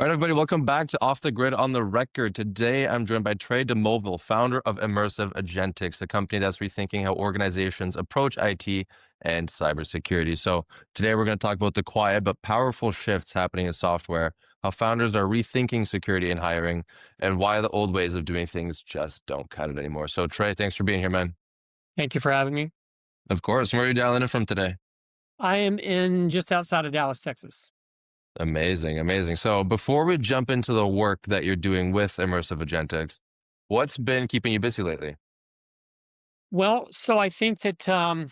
All right, everybody, welcome back to Off the Grid on the Record. Today, I'm joined by Trey DeMobile, founder of Immersive Agentics, a company that's rethinking how organizations approach IT and cybersecurity. So today, we're going to talk about the quiet but powerful shifts happening in software, how founders are rethinking security and hiring, and why the old ways of doing things just don't cut it anymore. So Trey, thanks for being here, man. Thank you for having me. Of course. Where are you dialing in from today? I am in just outside of Dallas, Texas. Amazing, amazing. So before we jump into the work that you're doing with Immersive Agentics, what's been keeping you busy lately? Well, so I think that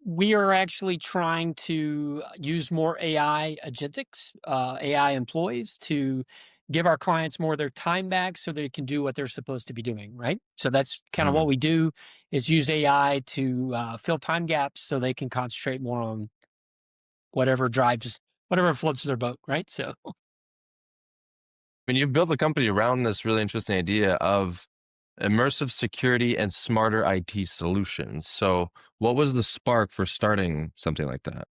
we are actually trying to use more AI agentics, AI employees to give our clients more of their time back so they can do what they're supposed to be doing, right? So that's kind of what Mhm. we do is use AI to fill time gaps so they can concentrate more on whatever floats their boat, right? So When you've built a company around this really interesting idea of immersive security and smarter IT solutions. So what was the spark for starting something like that?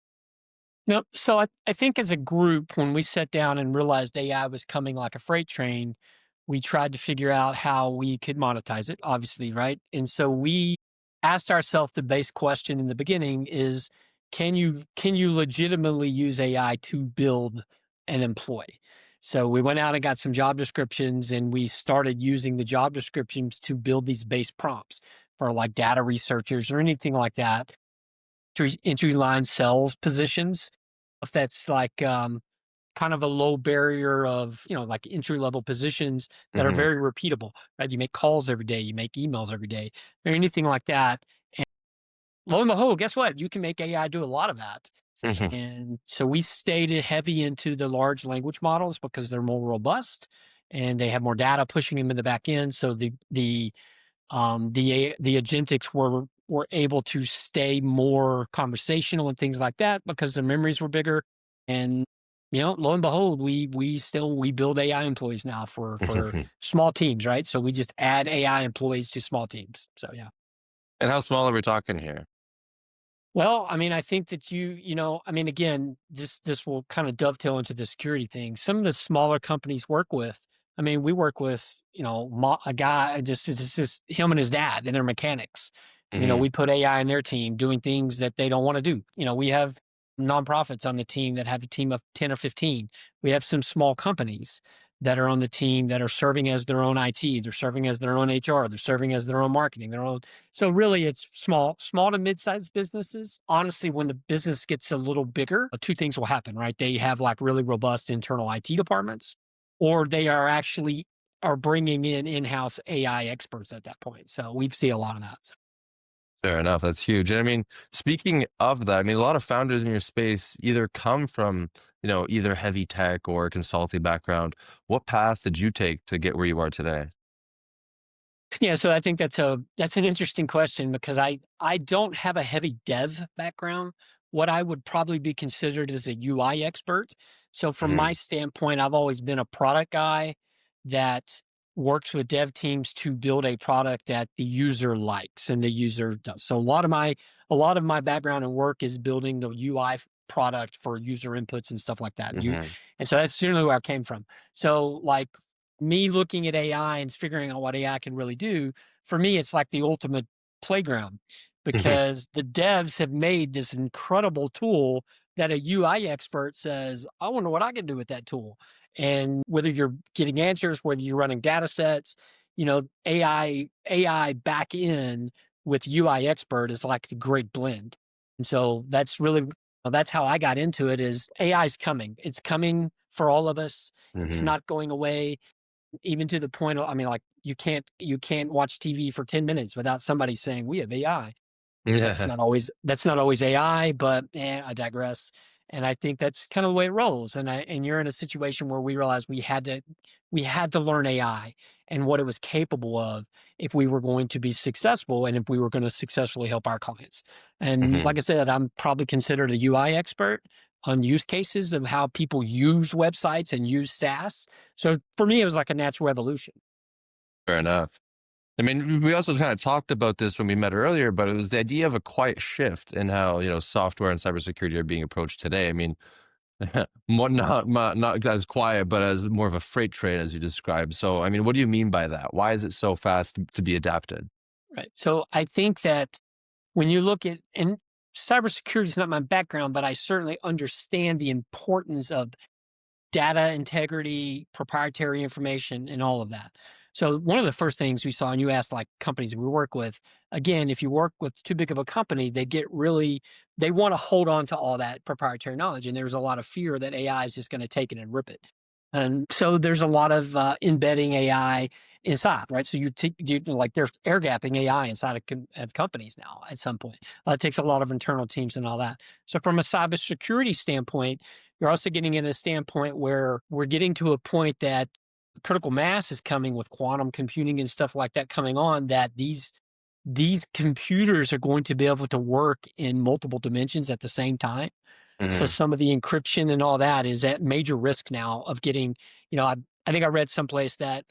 no, so I think as a group, when we sat down and realized AI was coming like a freight train, we tried to figure out how we could monetize it, obviously, right? And so we asked ourselves the base question in the beginning is can you legitimately use AI to build an employee? So we went out and got some job descriptions and we started using the job descriptions to build these base prompts for like data researchers or anything like that to entry line sales positions. If that's like kind of a low barrier of, like entry level positions that are Hmm. very repeatable, right? You make calls every day, you make emails every day, or anything like that. And lo and behold, guess what? You can make AI do a lot of that. And so we stayed heavy into the large language models because they're more robust and they have more data pushing them in the back end. So the agentics were able to stay more conversational and things like that because the memories were bigger. And lo and behold, we build AI employees now for small teams, right? So we just add AI employees to small teams. So yeah. And how small are we talking here? Well, I mean, I think that I mean, again, this will kind of dovetail into the security thing. Some of the smaller companies work with, I mean, we work with, a guy, just it's just him and his dad, and they're mechanics. Hmm. We put AI in their team doing things that they don't want to do. We have nonprofits on the team that have a team of 10 or 15. We have some small companies that are on the team that are serving as their own IT, they're serving as their own HR, they're serving as their own marketing, their own so really it's small to mid-sized businesses. Honestly, when the business gets a little bigger, two things will happen, right? They have like really robust internal IT departments, or they are bringing in-house AI experts at that point. So we see a lot of that. So, Fair enough. That's huge. And I mean, speaking of that, I mean, a lot of founders in your space either come from, either heavy tech or consulting background. What path did you take to get where you are today? yeah, so I think that's an interesting question because I don't have a heavy dev background. What I would probably be considered as a UI expert. So from my Hmm. standpoint, I've always been a product guy that works with dev teams to build a product that the user likes and the user does. So a lot of my background and work is building the UI product for user inputs and stuff like that. Hmm. And so that's generally where I came from. So like me looking at AI and figuring out what AI can really do, for me, it's like the ultimate playground because the devs have made this incredible tool that a UI expert says, I wonder what I can do with that tool. And whether you're getting answers, whether you're running data sets, AI back in with UI expert is like the great blend. And so that's how I got into it is AI is coming. It's coming for all of us. It's Hmm. not going away even to the point of, I mean, like you can't watch TV for 10 minutes without somebody saying we have AI. That's Yeah. not always that's not always AI, but I digress. And I think that's kind of the way it rolls. And you're in a situation where we realized we had to learn AI and what it was capable of if we were going to be successful and if we were going to successfully help our clients. And Hmm. like I said, I'm probably considered a UI expert on use cases of how people use websites and use SaaS. So for me, it was like a natural evolution. Fair enough. I mean, we also kind of talked about this when we met earlier, but it was the idea of a quiet shift in how, software and cybersecurity are being approached today. I mean, More not as quiet, but as more of a freight train as you described. So, I mean, what do you mean by that? Why is it so fast to be adapted? Right. So I think that when you look at, and cybersecurity is not my background, but I certainly understand the importance of data integrity, proprietary information, and all of that. So one of the first things we saw, and you asked like companies we work with, again, if you work with too big of a company, they want to hold on to all that proprietary knowledge. And there's a lot of fear that AI is just going to take it and rip it. And so there's a lot of embedding AI inside, right? So like there's air gapping AI inside of companies now at some point. It takes a lot of internal teams and all that. So from a cybersecurity standpoint, you're also getting in a standpoint where we're getting to a point that critical mass is coming with quantum computing and stuff like that coming on, that these computers are going to be able to work in multiple dimensions at the same time. So Hmm. some of the encryption and all that is at major risk now of getting, I think I read someplace that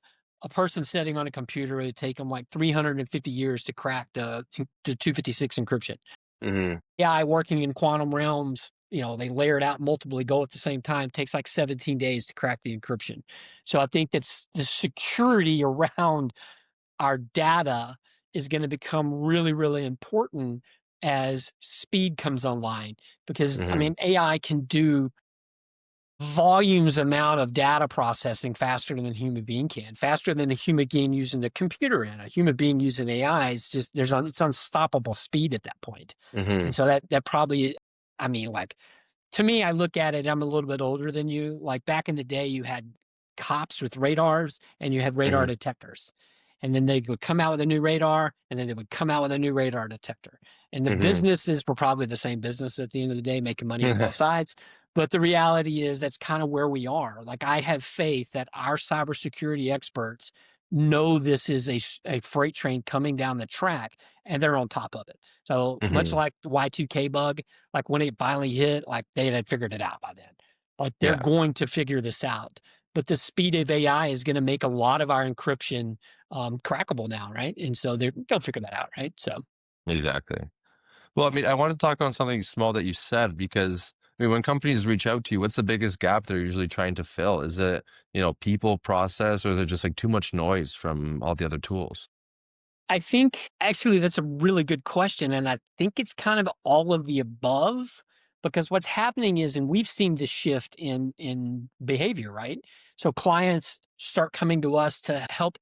a person sitting on a computer would take them like 350 years to crack the 256 encryption. Hmm. AI working in quantum realms, they layer it out multiply, go at the same time, takes like 17 days to crack the encryption. So I think that's the security around our data is going to become really, really important as speed comes online. Because I Hmm. mean, AI can do volumes amount of data processing faster than a human being can, faster than a human being using a computer and a human being using AI is just it's unstoppable speed at that point. Hmm. And so that probably, I mean, like to me, I look at it, I'm a little bit older than you. Like back in the day, you had cops with radars and you had radar Hmm. detectors. And then they would come out with a new radar and then they would come out with a new radar detector. And the Hmm. businesses were probably the same business at the end of the day, making money on both sides. But the reality is that's kind of where we are. Like I have faith that our cybersecurity experts know this is a freight train coming down the track and they're on top of it. So much Hmm. like the Y2K bug, like when it finally hit, like they had figured it out by then. Like they're Yeah, going to figure this out. But the speed of AI is going to make a lot of our encryption crackable now, right? And so they'll figure that out, right? So exactly. Well, I mean, I want to talk on something small that you said because I mean, when companies reach out to you, what's the biggest gap they're usually trying to fill? Is it, people, process, or is it just like too much noise from all the other tools? I think actually that's a really good question. And I think it's kind of all of the above because what's happening is, and we've seen this shift in behavior, right? So clients start coming to us to help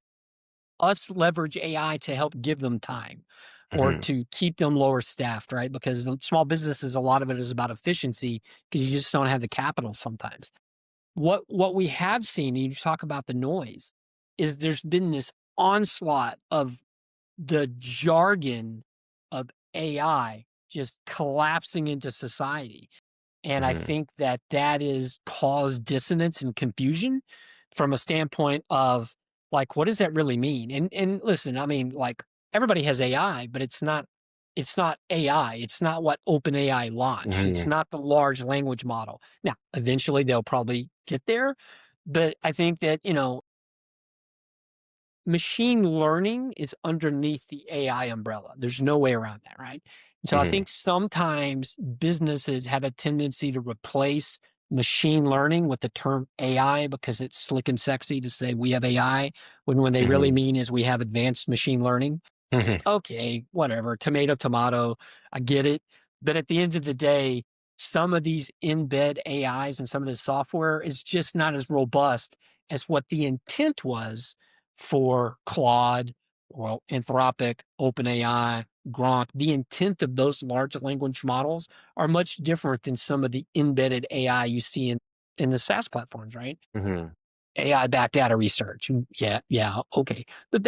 us leverage AI to help give them time or Hmm. to keep them lower staffed, right? Because the small businesses, a lot of it is about efficiency because you just don't have the capital sometimes. What we have seen, and you talk about the noise, is there's been this onslaught of the jargon of AI just collapsing into society. And I Hmm. think that that is caused dissonance and confusion from a standpoint of like, what does that really mean? And listen, I mean, like everybody has AI, but it's not AI. It's not what OpenAI launched. It's Hmm. not the large language model. Now, eventually they'll probably get there. But I think that, machine learning is underneath the AI umbrella. There's no way around that, right? So I Hmm. think sometimes businesses have a tendency to replace machine learning with the term AI because it's slick and sexy to say we have AI when they really Hmm. mean is we have advanced machine learning. Hmm. Okay, whatever, tomato, tomato, I get it. But at the end of the day, some of these embed AIs and some of this software is just not as robust as what the intent was for Claude, well, Anthropic, OpenAI, Gronk. The intent of those large language models are much different than some of the embedded AI you see in the SaaS platforms, right? Hmm. AI backed data research. Yeah, yeah, okay. But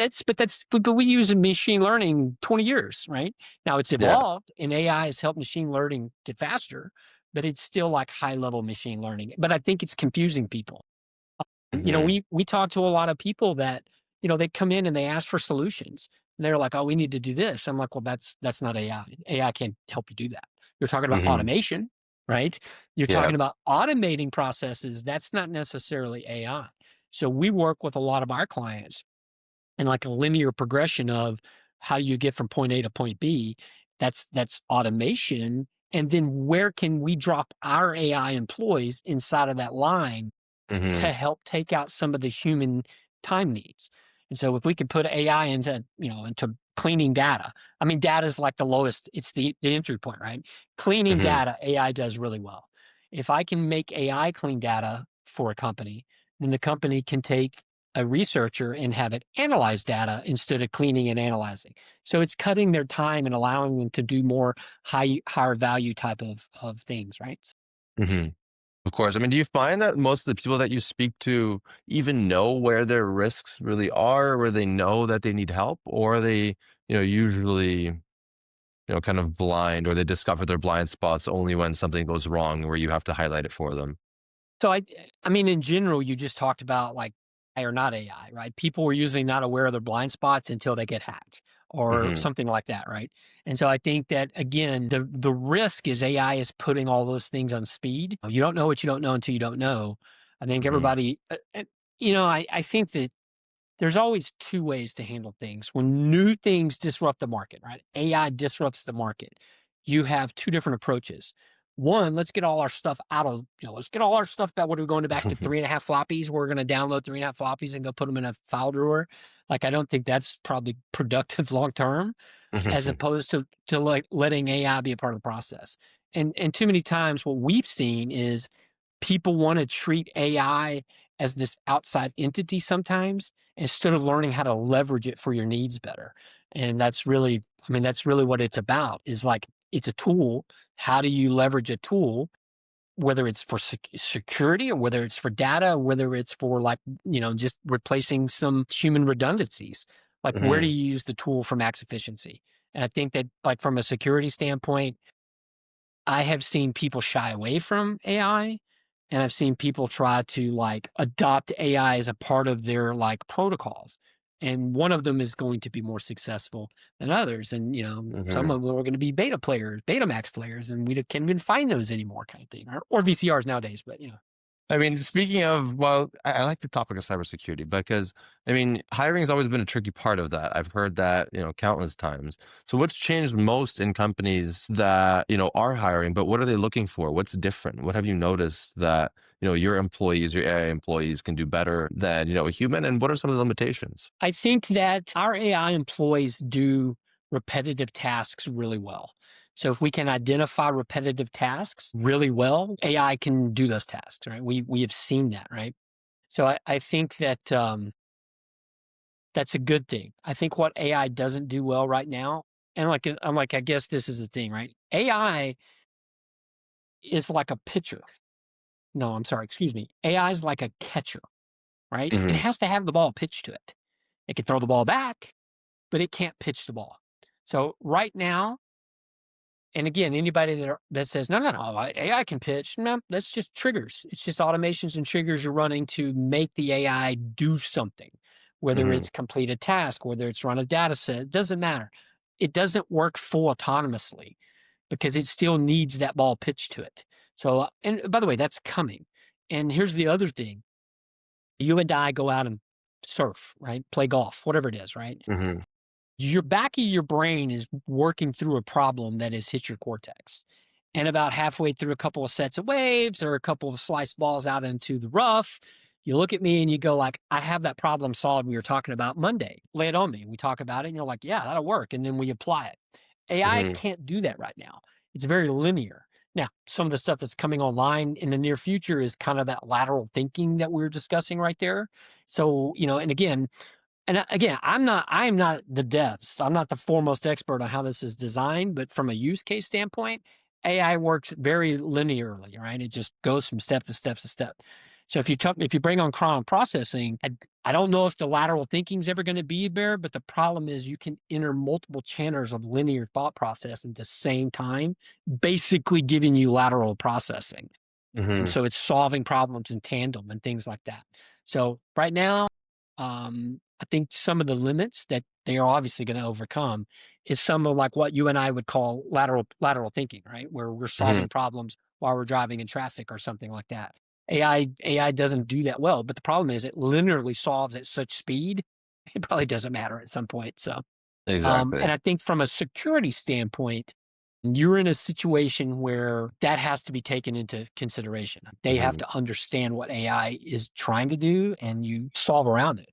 we use machine learning 20 years, right? Now it's Yeah. evolved and AI has helped machine learning get faster, but it's still like high level machine learning. But I think it's confusing people. Hmm. We talk to a lot of people that, they come in and they ask for solutions. And they're like, "Oh, we need to do this." I'm like, "Well, that's not AI. AI can't help you do that. You're talking about Hmm. automation, right? You're Yeah. talking about automating processes. That's not necessarily AI." So we work with a lot of our clients in like a linear progression of how do you get from point A to point B. That's automation And then where can we drop our AI employees inside of that line Hmm. to help take out some of the human time needs? And so if we could put AI into, into cleaning data, I mean, data is like the lowest, it's the entry point, right? Cleaning Hmm. data, AI does really well. If I can make AI clean data for a company, then the company can take a researcher and have it analyze data instead of cleaning and analyzing. So it's cutting their time and allowing them to do more higher value type of things, right? Hmm. Of course. I mean, do you find that most of the people that you speak to even know where their risks really are, where they know that they need help, or are they, usually, kind of blind, or they discover their blind spots only when something goes wrong where you have to highlight it for them? So I mean, in general, you just talked about like AI or not AI, right? People were usually not aware of their blind spots until they get hacked or Hmm. something like that, right? And so I think that again, the risk is AI is putting all those things on speed. You don't know what you don't know until you don't know. I think Hmm. everybody, I think that there's always two ways to handle things. When new things disrupt the market, right? AI disrupts the market. You have two different approaches. One, let's get all our stuff out of, let's get all our stuff back. What are we going back to 3.5 floppies? We're going to download 3.5 floppies and go put them in a file drawer. Like, I don't think that's probably productive long term, as opposed to like letting AI be a part of the process. And too many times what we've seen is people want to treat AI as this outside entity sometimes instead of learning how to leverage it for your needs better. And that's really, I mean, that's really what it's about is like, it's a tool. How do you leverage a tool, whether it's for security or whether it's for data, whether it's for like, just replacing some human redundancies? Like, where do Hmm. you use the tool for max efficiency? And I think that, like, from a security standpoint, I have seen people shy away from AI, and I've seen people try to like adopt AI as a part of their like protocols. And one of them is going to be more successful than others. And, some Hmm. of them are going to be beta players, Betamax players, and we can't even find those anymore kind of thing, or VCRs nowadays, but I mean, speaking of, well, I like the topic of cybersecurity because, I mean, hiring has always been a tricky part of that. I've heard that, countless times. So what's changed most in companies that, are hiring, but what are they looking for? What's different? What have you noticed that, your employees, your AI employees can do better than, a human? And what are some of the limitations? I think that our AI employees do repetitive tasks really well. So if we can identify repetitive tasks really well, AI can do those tasks, right? We have seen that, right? So I think that that's a good thing. I think what AI doesn't do well right now, and like I'm like, I guess this is the thing, right? AI is like a pitcher. No, I'm sorry, excuse me. AI is like a catcher, right? It Hmm. has to have the ball pitched to it. It can throw the ball back, but it can't pitch the ball. So right now, and again, anybody that says no, no, no, AI can pitch, no, that's just triggers. It's just automations and triggers you're running to make the AI do something, whether Hmm. it's complete a task, whether it's run a data set, it doesn't matter. It doesn't work full autonomously because it still needs that ball pitched to it. So, and by the way, that's coming. And here's the other thing: you and I go out and surf, right? Play golf, whatever it is, right? Hmm. Your back of your brain is working through a problem that has hit your cortex. And about halfway through a couple of sets of waves or a couple of sliced balls out into the rough, you look at me and you go like, I have that problem solved we were talking about Monday. Lay it on me. We talk about it and you're like, yeah, that'll work. And then we apply it. AI Hmm. can't do that right now. It's very linear. Now, some of the stuff that's coming online in the near future is kind of that lateral thinking that we were discussing right there. So, and again, again, I am not the devs. I'm not the foremost expert on how this is designed, but from a use case standpoint, AI works very linearly, right? It just goes from step to step to step. So if you bring on cron processing, I don't know if the lateral thinking is ever going to be there, but the problem is you can enter multiple channels of linear thought process at the same time, basically giving you lateral processing. And Hmm. so it's solving problems in tandem and things like that. So right now, I think some of the limits that they are obviously going to overcome is some of like what you and I would call lateral thinking, right? Where we're Hmm. solving problems while we're driving in traffic or something like that. AI doesn't do that well, but the problem is it linearly solves at such speed, it probably doesn't matter at some point. So, and Exactly. I think from a security standpoint, You're in a situation where that has to be taken into consideration. They have Hmm. to understand what AI is trying to do and you solve around it.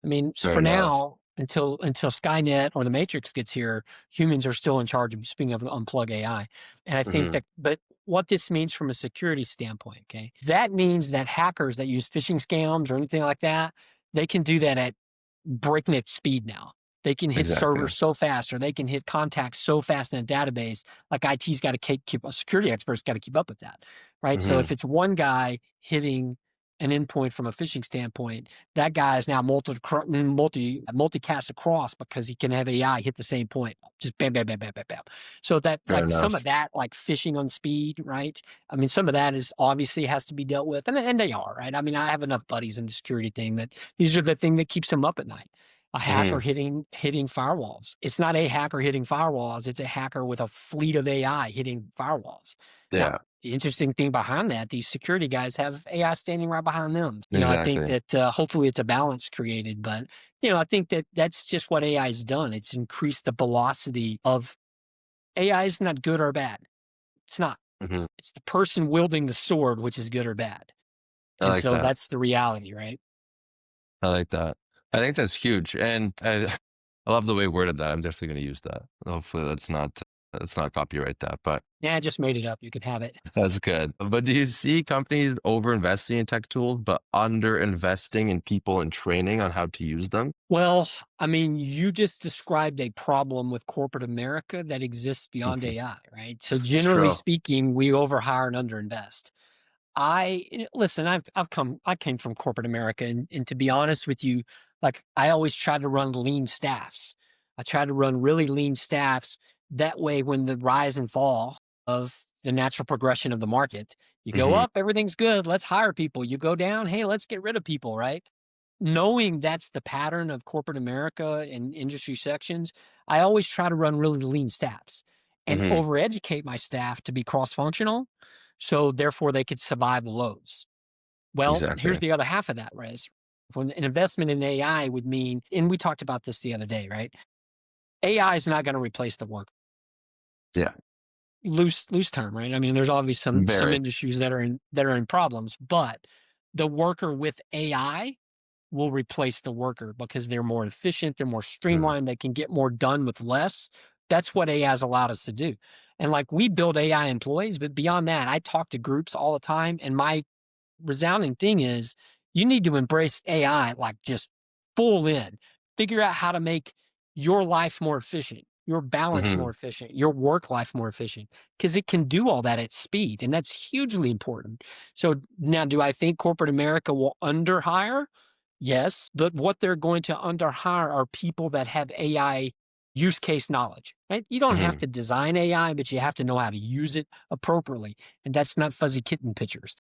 I mean, Fair for enough. now, until Skynet or the Matrix gets here, humans are still in charge of, speaking of unplug AI. And I think Hmm. that, but what this means from a security standpoint, okay, that means that hackers that use phishing scams or anything like that, they can do that at breakneck speed now. They can hit Exactly. servers so fast, or they can hit contacts so fast in a database. Like IT's got to keep, security experts got to keep up with that, right? So Hmm. if it's one guy hitting an endpoint from a phishing standpoint, that guy is now multicast across because he can have AI hit the same point, just bam, bam, bam, bam, bam, bam. So that, Fair like some enough. of that, like phishing on speed, right? I mean, some of that is obviously has to be dealt with, and they are, right? I mean, I have enough buddies in the security thing that these are the thing that keeps them up at night. A hacker Hmm. hitting firewalls. It's not a hacker hitting firewalls. It's a hacker with a fleet of AI hitting firewalls. Now, Yeah, the interesting thing behind that, these security guys have AI standing right behind them. I think exactly. that hopefully it's a balance created, but I think that that's just what AI has done. It's increased the velocity of AI. Is not good or bad. It's not. Hmm. It's the person wielding the sword, which is good or bad. I And like so that. that's the reality, right? I like that. I think that's huge, and I love the way you worded that. I'm definitely going to use that. Hopefully, that's not copyright that, but Yeah, I just made it up. You can have it. that's good. But do you see companies over investing in tech tools, but under investing in people and training on how to use them? Well, I mean, you just described a problem with corporate America that exists beyond Mhm. AI, right? So It's generally true. speaking, we overhire and underinvest. Listen, I came from corporate America, and to be honest with you, like I always try to run lean staffs. I try to run really lean staffs. That way, when the rise and fall of the natural progression of the market, you go Hmm. up, everything's good. Let's hire people. You go down, hey, let's get rid of people, right? Knowing that's the pattern of corporate America and industry sections, I always try to run really lean staffs and Hmm. overeducate my staff to be cross functional. So therefore they could survive the lows. Well, here's Exactly. the other half of that, Rez. When an investment in AI would mean, and we talked about this the other day, right? AI is not going to replace the work. Yeah. Loose term, right? I mean, there's obviously some Very. industries that are in problems, but the worker with AI will replace the worker because they're more efficient, they're more Mhm. streamlined, they can get more done with less. That's what AI has allowed us to do. And like we build AI employees, but beyond that, I talk to groups all the time. And my resounding thing is you need to embrace AI like just full in. Figure out how to make your life more efficient, your balance more Mhm. efficient, your work life more efficient, because it can do all that at speed. And that's hugely important. So now, do I think corporate America will underhire? Yes. But what they're going to underhire are people that have AI use case knowledge, right? You don't have Mhm. to design AI, but you have to know how to use it appropriately. And that's not fuzzy kitten pictures.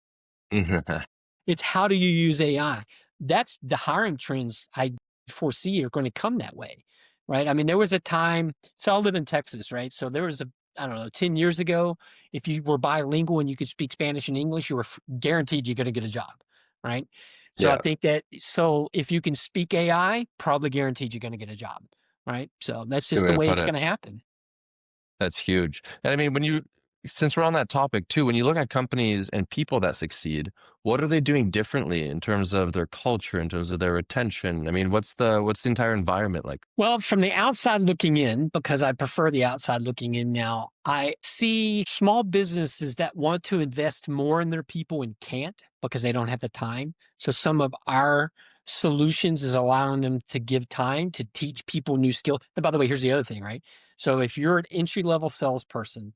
Mhm. It's how do you use AI? That's the hiring trends I foresee are going to come that way, right? I mean, there was a time, so I live in Texas, right? So there was I don't know, 10 years ago, if you were bilingual and you could speak Spanish and English, you were guaranteed you're going to get a job, right? So I Yeah, think that, so if you can speak AI, probably guaranteed you're going to get a job, right? So that's good just way the to way put it's it. going to happen. That's huge. And I mean, since we're on that topic too, when you look at companies and people that succeed, what are they doing differently in terms of their culture, in terms of their retention? I mean, what's the entire environment like? Well, from the outside looking in, because I prefer the outside looking in now, I see small businesses that want to invest more in their people and can't because they don't have the time. So some of our solutions is allowing them to give time to teach people new skills. And by the way, here's the other thing, right? So if you're an entry level salesperson,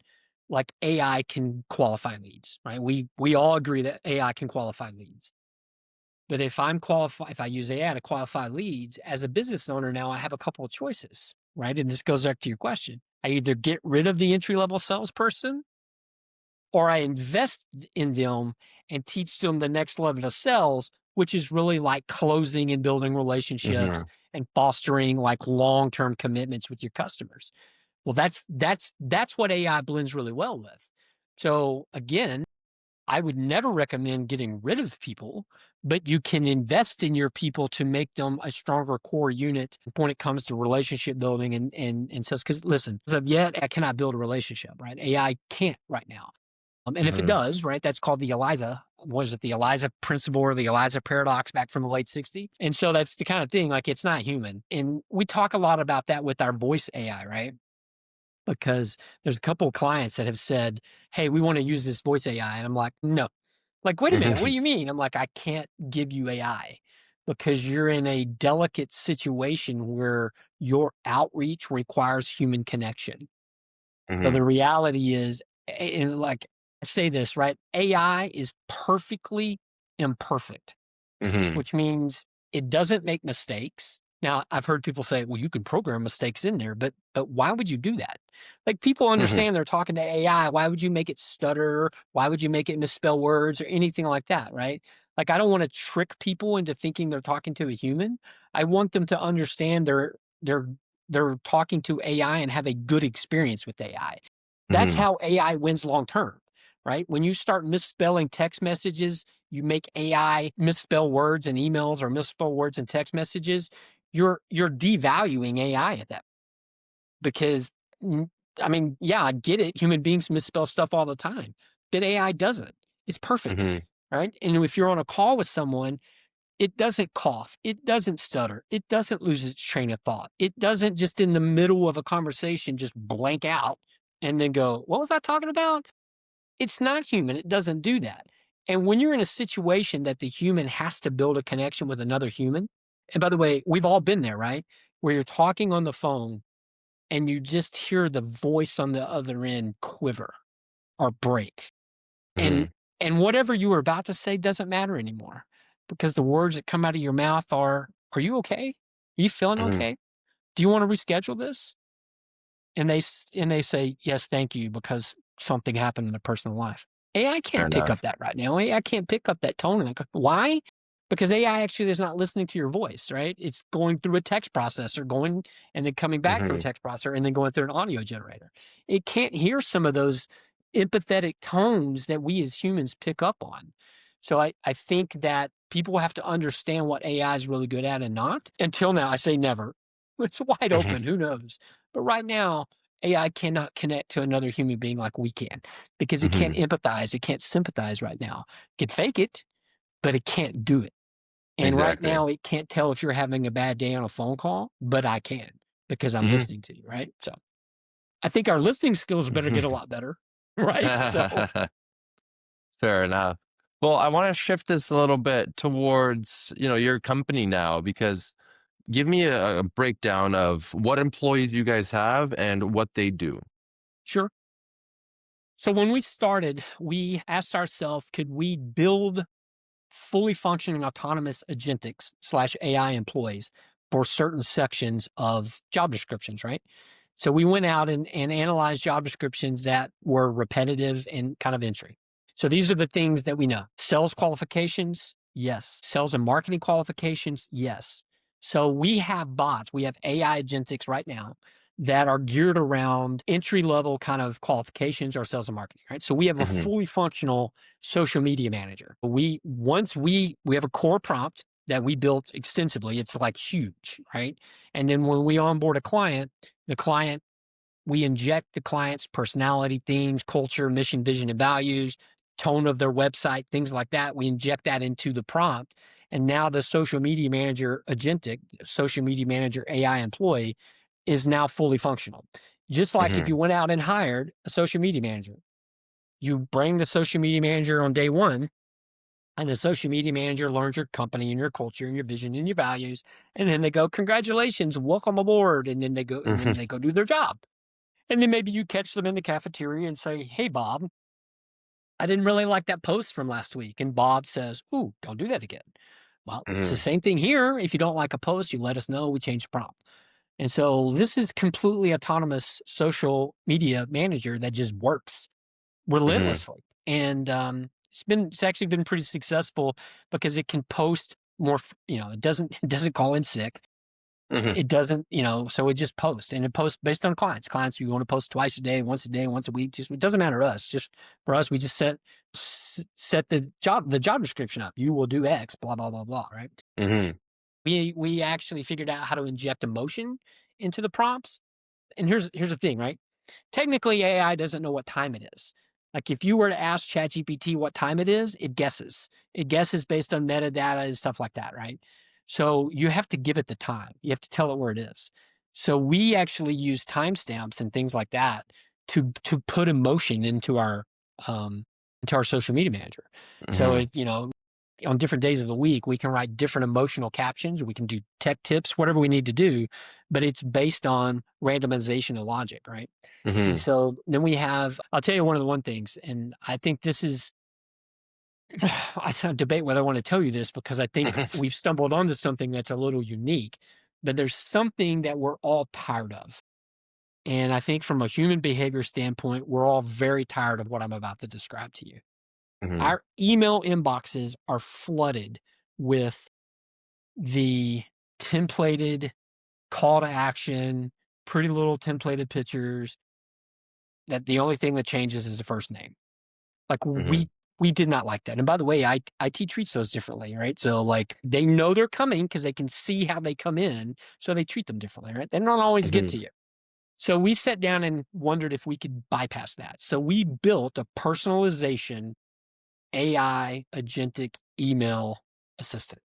like AI can qualify leads, right? We all agree that AI can qualify leads. But if I use AI to qualify leads as a business owner, now I have a couple of choices, right? And this goes back to your question. I either get rid of the entry level salesperson or I invest in them and teach them the next level of sales, which is really like closing and building relationships Hmm. and fostering like long-term commitments with your customers. Well, that's what AI blends really well with. So again, I would never recommend getting rid of people, but you can invest in your people to make them a stronger core unit when it comes to relationship building and says, because listen, as of yet, I cannot build a relationship, right? AI can't right now. And if it Mhm. does, right, that's called the ELIZA. What is it? The ELIZA principle or the ELIZA paradox back from the late 60s. And so that's the kind of thing, like it's not human. And we talk a lot about that with our voice AI, right? Because there's a couple of clients that have said, hey, we want to use this voice AI. And I'm like, no. Like, wait a minute, what do Mhm. you mean? I'm like, I can't give you AI because you're in a delicate situation where your outreach requires human connection. So Mhm. the reality is, and like I say this, right? AI is perfectly imperfect, Mhm. which means it doesn't make mistakes. Now, I've heard people say, well, you can program mistakes in there, but why would you do that? Like people Mhm. understand they're talking to AI. Why would you make it stutter? Why would you make it misspell words or anything like that, right? Like I don't want to trick people into thinking they're talking to a human. I want them to understand they're they're talking to AI and have a good experience with AI. That's Mhm. how AI wins long term, right? When you start misspelling text messages, you make AI misspell words in emails or misspell words in text messages, you're devaluing AI at that because I mean, yeah, I get it. Human beings misspell stuff all the time, but AI doesn't. It's perfect, Mhm. right? And if you're on a call with someone, it doesn't cough, it doesn't stutter, it doesn't lose its train of thought, it doesn't just in the middle of a conversation just blank out and then go, "What was I talking about?" It's not human, it doesn't do that. And when you're in a situation that the human has to build a connection with another human, and by the way, we've all been there, right? Where you're talking on the phone and you just hear the voice on the other end quiver or break. And Mhm. and whatever you were about to say doesn't matter anymore because the words that come out of your mouth are you okay? Are you feeling Mhm. okay? Do you want to reschedule this? And they say, "Yes, thank you," because something happened in their personal life. AI Fair can't pick up enough. that right now. AI can't pick up that tone. And why? Because AI actually is not listening to your voice, right? It's going through a text processor, going and then coming back through a Mhm. text processor and then going through an audio generator. It can't hear some of those empathetic tones that we as humans pick up on. So I think that people have to understand what AI is really good at and not. Until now, I say never. It's wide Mhm. open. Who knows? But right now, AI cannot connect to another human being like we can because it can't Mhm. empathize. It can't sympathize right now. It can fake it, but it can't do it. And right Exactly. now, it can't tell if you're having a bad day on a phone call, but I can because I'm Mhm. listening to you, right? So I think our listening skills better get a Mhm. lot better, right? So Fair enough. Well, I want to shift this a little bit towards, your company now, because give me a breakdown of what employees you guys have and what they do. sure. So when we started, we asked ourselves, could we build fully functioning autonomous agentics slash AI employees for certain sections of job descriptions, right? So we went out and analyzed job descriptions that were repetitive and kind of entry. So these are the things that we know. Sales qualifications, yes. Sales and marketing qualifications, yes. So we have bots, we have AI agentics right now that are geared around entry level kind of qualifications or sales and marketing, right? So we have a Mhm. fully functional social media manager. We have a core prompt that we built extensively. It's like huge, right? And then when we onboard a client, the client we inject the client's personality, themes, culture, mission, vision, and values, tone of their website, things like that. We inject that into the prompt. And now the social media manager agentic, social media manager AI employee is now fully functional. Just like if you Mhm. went out and hired a social media manager, you bring the social media manager on day one, and the social media manager learns your company and your culture and your vision and your values. And then they go, congratulations, welcome aboard. And then Mhm. they go do their job. And then maybe you catch them in the cafeteria and say, hey, Bob, I didn't really like that post from last week. And Bob says, ooh, don't do that again. Well, it's the Mhm. same thing here. If you don't like a post, you let us know. We change the prompt. And so this is completely autonomous social media manager that just works Mhm. relentlessly. And it's actually been pretty successful because it can post more, it doesn't call in sick. Hmm. It doesn't, so it just posts, and it posts based on clients. Clients, you want to post twice a day, once once a week. Just it doesn't matter to us. Just for us, we just set the job description up. You will do X, blah blah blah blah. Right. Hmm. We actually figured out how to inject emotion into the prompts. And here's the thing, right? Technically, AI doesn't know what time it is. Like if you were to ask ChatGPT what time it is, it guesses. It guesses based on metadata and stuff like that, right? So you have to give it the time. You have to tell it where it is. So we actually use timestamps and things like that to put emotion into our social media manager. So Hmm. on different days of the week, we can write different emotional captions. We can do tech tips, whatever we need to do, but it's based on randomization of logic, right? And Hmm. so then I'll tell you one of the one things, and I think this is, I don't debate whether I want to tell you this because I think we've stumbled onto something that's a little unique, but there's something that we're all tired of. And I think from a human behavior standpoint, we're all very tired of what I'm about to describe to you. Hmm. Our email inboxes are flooded with the templated call to action, pretty little templated pictures that the only thing that changes is the first name. Like Hmm. we did not like that. And by the way, IT treats those differently, right? So like they know they're coming because they can see how they come in, so they treat them differently, right? They don't always get Hmm. to you. So we sat down and wondered if we could bypass that. So we built a personalization AI agentic email assistant.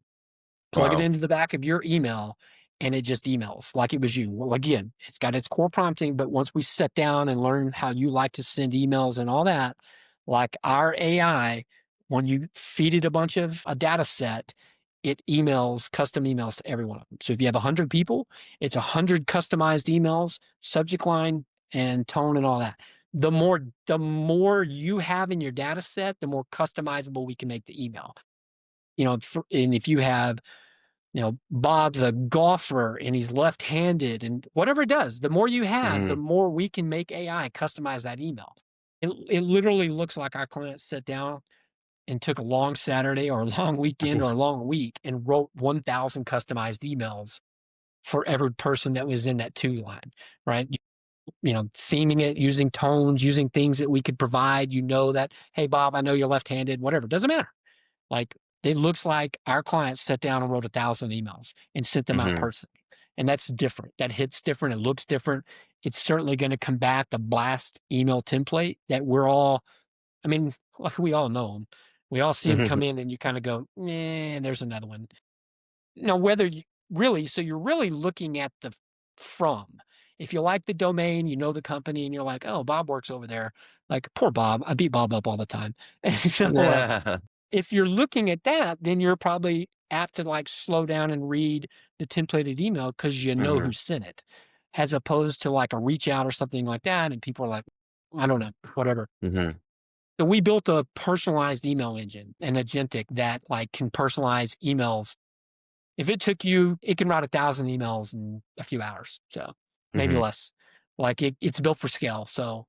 Plug it Wow. into the back of your email and it just emails like it was you. Well, again, it's got its core prompting, but once we sit down and learn how you like to send emails and all that, like our AI, when you feed it a data set, it emails custom emails to every one of them. So if you have 100 people, it's 100 customized emails, subject line and tone and all that. The more you have in your data set, the more customizable we can make the email. And if you have Bob's a golfer and he's left-handed and whatever it does, the more you have, the Hmm. more we can make AI customize that email. It literally looks like our clients sat down and took a long Saturday or a long weekend or a long week and wrote 1,000 customized emails for every person that was in that two line, right? Theming it, using tones, using things that we could provide, that, hey, Bob, I know you're left-handed, whatever, doesn't matter. Like it looks like our clients sat down and wrote 1,000 emails and sent them out Hmm. personally. And that's different. That hits different. It looks different. It's certainly going to combat the blast email template that I mean, like we all know them. We all see them Hmm. come in and you kind of go, there's another one. Now, so you're really looking at the from. If you like the domain, the company, and you're like, oh, Bob works over there. Like, poor Bob. I beat Bob up all the time. And so, Yeah. if you're looking at that, then you're probably apt to like slow down and read the templated email because you know who Hmm. sent it, as opposed to like a reach out or something like that. And people are like, I don't know, whatever. Hmm. So we built a personalized email engine, an agentic that like can personalize emails. If it took you, it can write 1,000 emails in a few hours. So maybe Hmm. less. Like it's built for scale. So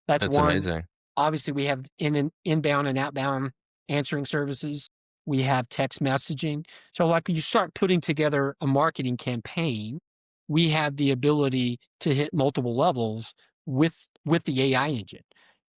that's That's one. amazing. Obviously, we have inbound and outbound answering services. We have text messaging. So, like you start putting together a marketing campaign, we have the ability to hit multiple levels with the AI engine.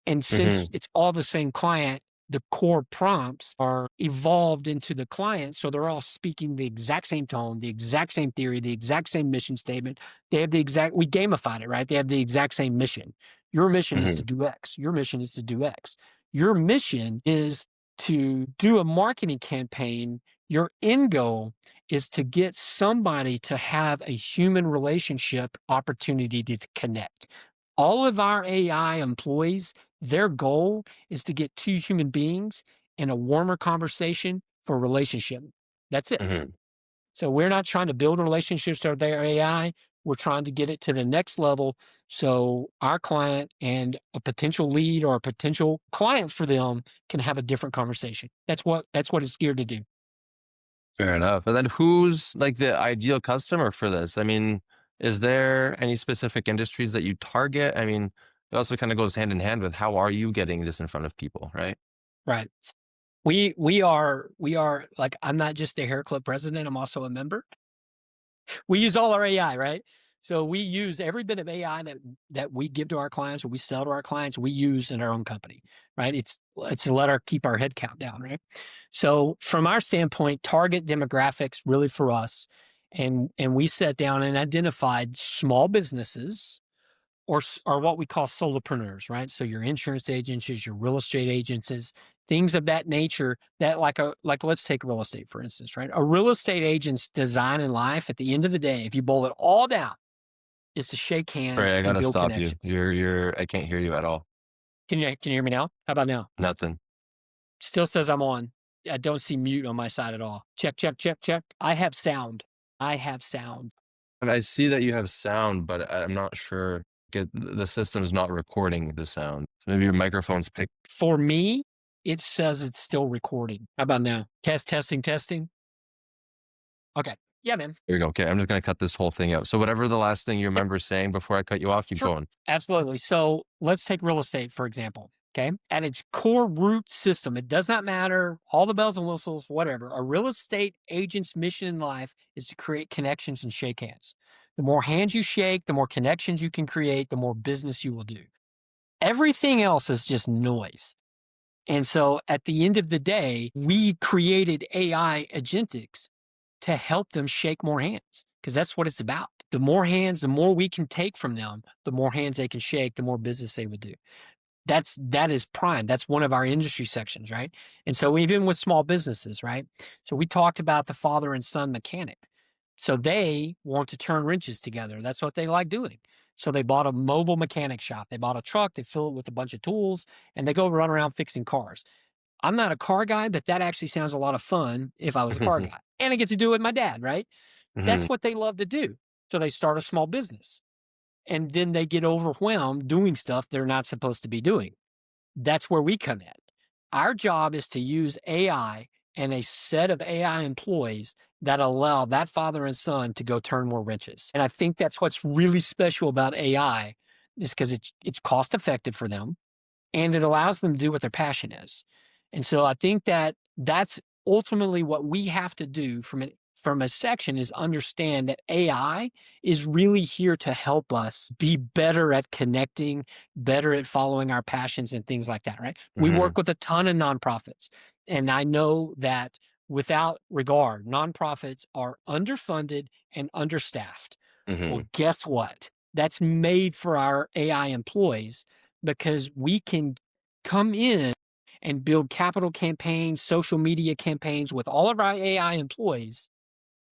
And since Hmm. it's all the same client, the core prompts are evolved into the client. So they're all speaking the exact same tone, the exact same theory, the exact same mission statement. We gamified it, right? They have the exact same mission. Your mission is to Hmm. do X. Your mission is to do X. Your mission is to do a marketing campaign. Your end goal is to get somebody to have a human relationship opportunity to connect. All of our AI employees, their goal is to get two human beings in a warmer conversation for a relationship. That's it. Hmm. So we're not trying to build relationships with their AI. We're trying to get it to the next level so our client and a potential lead or a potential client for them can have a different conversation. That's what it's geared to do. Fair enough. And then who's like the ideal customer for this? I mean, is there any specific industries that you target? I mean, it also kind of goes hand in hand with how are you getting this in front of people, right? Right. We are like, I'm not just the hair club president, I'm also a member. We use all our AI, right? So we use every bit of AI that we give to our clients or we sell to our clients, we use in our own company, right? It's to let our keep our head count down, right? So from our standpoint, target demographics really for us, and we sat down and identified small businesses or what we call solopreneurs, right? So your insurance agents, your real estate agents, is things of that nature that like let's take real estate for instance, right? A real estate agent's design in life at the end of the day, if you boil it all down, is to shake Sorry, hands I and gotta build stop you. connections. I can't hear you at all. Can you hear me now? How about now? Nothing. Still says I'm on. I don't see mute on my side at all. Check, check, check, check. I have sound. I have sound. And I see that you have sound, but I'm not sure. The system's not recording the sound. Maybe your microphone's pick. For me, it says it's still recording. How about now? Testing, testing. Okay. Yeah, man. There you go. Okay, I'm just gonna cut this whole thing out. So whatever the last thing you Yep. remember saying before I cut you off, keep Sure. going. Absolutely. So let's take real estate, for example. Okay. At its core root system, it does not matter, all the bells and whistles, whatever. A real estate agent's mission in life is to create connections and shake hands. The more hands you shake, the more connections you can create, the more business you will do. Everything else is just noise. And so at the end of the day, we created AI Agentics to help them shake more hands because that's what it's about. The more hands, the more we can take from them, the more hands they can shake, the more business they would do. That is prime. That's one of our industry sections, right? And so even with small businesses, right? So we talked about the father and son mechanic. So they want to turn wrenches together. That's what they like doing. So they bought a mobile mechanic shop. They bought a truck, they fill it with a bunch of tools, and they go run around fixing cars. I'm not a car guy, but that actually sounds a lot of fun if I was a car guy. And I get to do it with my dad, right? Mhm. That's what they love to do. So they start a small business and then they get overwhelmed doing stuff they're not supposed to be doing. That's where we come in. Our job is to use AI and a set of AI employees that allow that father and son to go turn more wrenches. And I think that's what's really special about AI is because it's cost effective for them and it allows them to do what their passion is. And so I think that that's ultimately what we have to do from a section is understand that AI is really here to help us be better at connecting, better at following our passions and things like that, right? We Mhm. work with a ton of nonprofits. And I know that without regard, nonprofits are underfunded and understaffed. Well, Mhm. guess what? That's made for our AI employees because we can come in and build capital campaigns, social media campaigns with all of our AI employees.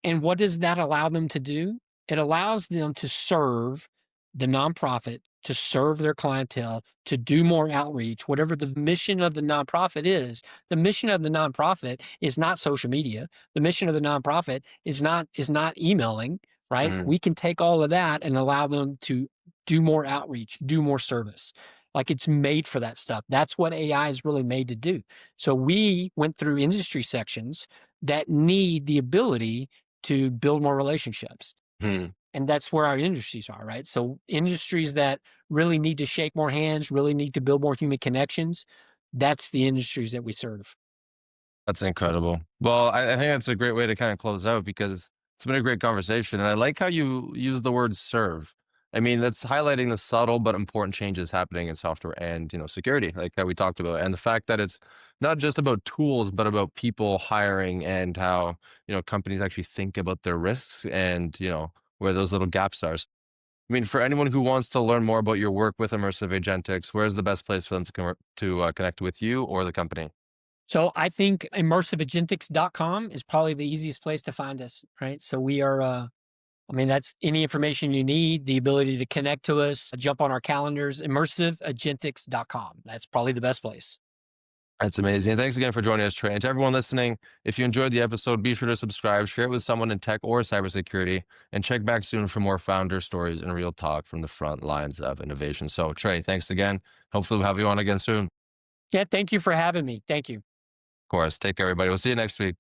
And what does that allow them to do? It allows them to serve the nonprofit, to serve their clientele, to do more outreach, whatever the mission of the nonprofit is. The mission of the nonprofit is not social media. The mission of the nonprofit is not emailing, right? Mhm. We can take all of that and allow them to do more outreach, do more service. Like it's made for that stuff. That's what AI is really made to do. So we went through industry sections that need the ability to build more relationships. Mhm. And that's where our industries are, right? So industries that really need to shake more hands, really need to build more human connections, that's the industries that we serve. That's incredible. Well, I think that's a great way to kind of close out because it's been a great conversation. And I like how you use the word serve. I mean, that's highlighting the subtle but important changes happening in software and, security, like how we talked about. And the fact that it's not just about tools, but about people hiring and how, companies actually think about their risks and, where those little gaps are. I mean, for anyone who wants to learn more about your work with Immersive Agentics, where's the best place for them to connect with you or the company? So I think immersiveagentics.com is probably the easiest place to find us, right? So we are I mean, that's any information you need, the ability to connect to us, jump on our calendars, immersiveagentics.com. That's probably the best place. That's amazing. And thanks again for joining us, Trey. And to everyone listening, if you enjoyed the episode, be sure to subscribe, share it with someone in tech or cybersecurity, and check back soon for more founder stories and real talk from the front lines of innovation. So, Trey, thanks again. Hopefully, we'll have you on again soon. Of Yeah, thank you for having me. Thank you. course. Take care, everybody. We'll see you next week.